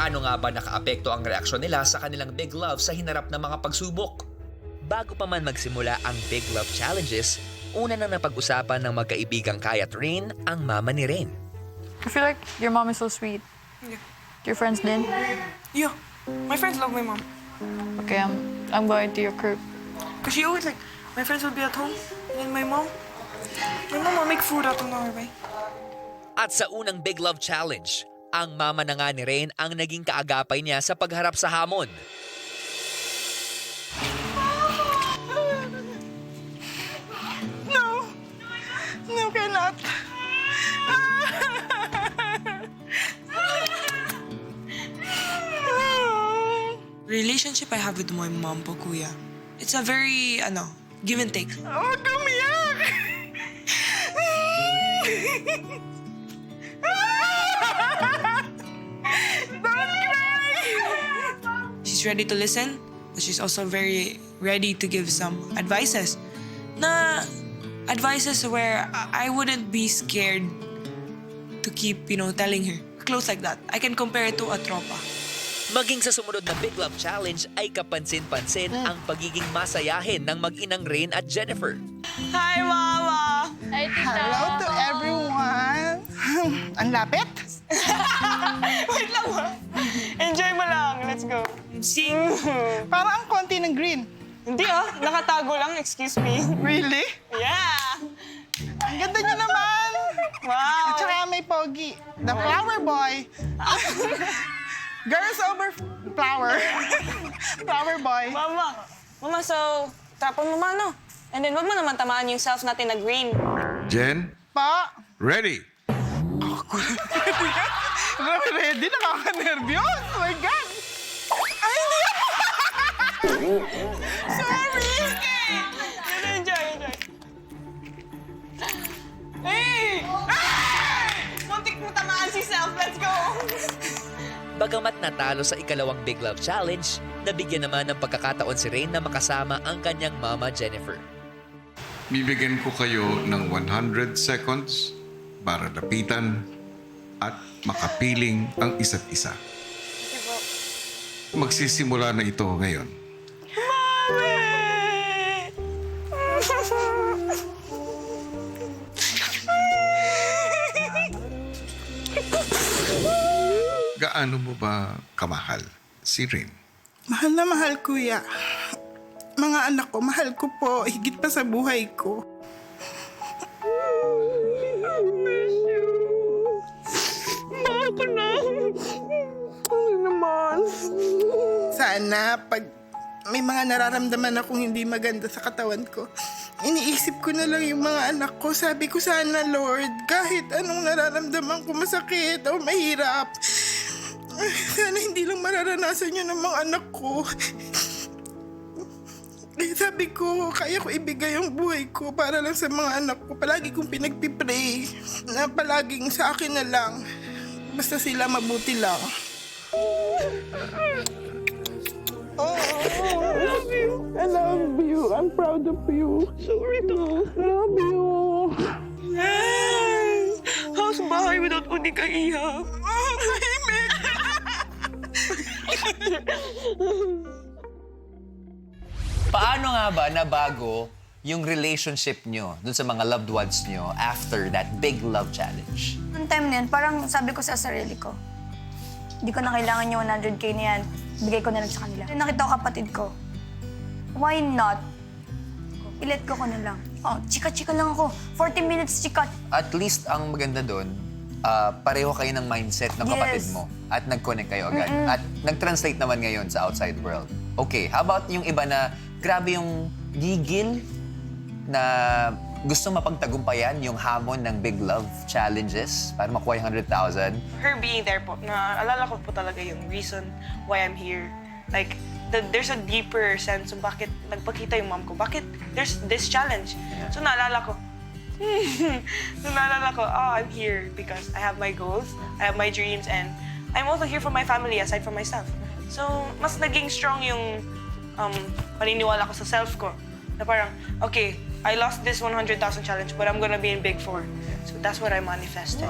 Paano nga ba nakaapekto ang reaksyon nila sa kanilang big love sa hinarap ng mga pagsubok? Bago pa man magsimula ang Big Love Challenges, una na napag-usapan ng magkaibigang Kai at Rain ang mama ni Rain. I feel like your mom is so sweet. Yeah. Your friends din? Yeah. My friends love my mom. Okay, I'm going to your crib. Because she always like, my friends will be at home. And then my mom will make food out of nowhere, right? At sa unang Big Love Challenge, ang mama na nga ni Rain ang naging kaagapay niya sa pagharap sa hamon. No. No, cannot. Relationship I have with my mom po, kuya. It's a very, give and take. Oh, gumiyak! Don't cry! She's ready to listen, but she's also very ready to give some advices. Advices where I wouldn't be scared to keep, telling her. Close like that. I can compare it to a tropa. Maging sa sumunod na Big Love Challenge ay kapansin-pansin ang pagiging masayahin ng mag-inang Rain at Jennifer. Hi, Mama! Hi, Tita. Hello to everyone! Ang lapit? Wait lang, ha? Enjoy mo lang. Let's go. Sing. Parang ang konti ng green. Hindi, nakatago lang. Excuse me. Really? Yeah! Ang ganda niyo naman! Wow! At saka may pogi. The flower boy. Girls over flower. Flower boy. Mama, so, tapon mo man, no? And then, wag mo naman tamaan yung self natin na green. Jen, Pa, ready? ready? Nakaka-nervyos. Oh my God! Ay, hindi ako! Sorry! Okay! Enjoy. Hey! Muntik mo tamaan si self. Let's go! Bagamat natalo sa ikalawang Big Love Challenge, nabigyan naman ng pagkakataon si Rain na makasama ang kanyang mama Jennifer. Bibigyan ko kayo ng 100 seconds para lapitan at makapiling ang isa't isa. Magsisimula na ito ngayon. Gaano mo ba kamahal si Rain? Mahal na mahal, kuya. Mga anak ko, mahal ko po. Higit pa sa buhay ko. Mahal ko na. Ano naman? Sana pag may mga nararamdaman akong hindi maganda sa katawan ko, iniisip ko na lang yung mga anak ko. Sabi ko, sana, Lord, kahit anong nararamdaman ko, masakit o mahirap, sana hindi lang mararanasan yun ng mga anak ko. Eh, sabi ko, kaya ko ibigay ang buhay ko para lang sa mga anak ko. Palagi kong pinagpipray na palaging sa akin na lang. Basta sila mabuti lang. Oh, I love you. I love you. I'm proud of you. Sorry to. I love you. Yes! How's bahay without uni kaiyak? Oh, tahimik. Paano nga ba nabago yung relationship nyo dun sa mga loved ones nyo after that Big Love Challenge? Noong time na yun, parang sabi ko sa sarili ko, hindi ko na kailangan yung 100K na yan. Bigay ko na lang sa kanila. Nakita ko kapatid ko, why not? I-let go ko na lang. Oh, chika-chika lang ako. 40 minutes chika. At least ang maganda dun, pareho kayo ng mindset ng kapatid Yes. mo at nag-connect kayo agad. At nag-translate naman ngayon sa outside world. Okay, how about yung iba na grabe yung gigil na gusto mapagtagumpayan yung hamon ng Big Love Challenges para makuha yung 100,000? Her being there po, naalala ko po talaga yung reason why I'm here. Like, there's a deeper sense of bakit nagpakita yung mom ko. Bakit there's this challenge. So naalala ko, I'm here because I have my goals, I have my dreams, and I'm also here for my family aside from myself. So, mas naging strong yung paniniwala ko sa self ko. Na parang, okay, I lost this 100,000 challenge, but I'm gonna be in Big 4. So that's what I manifested.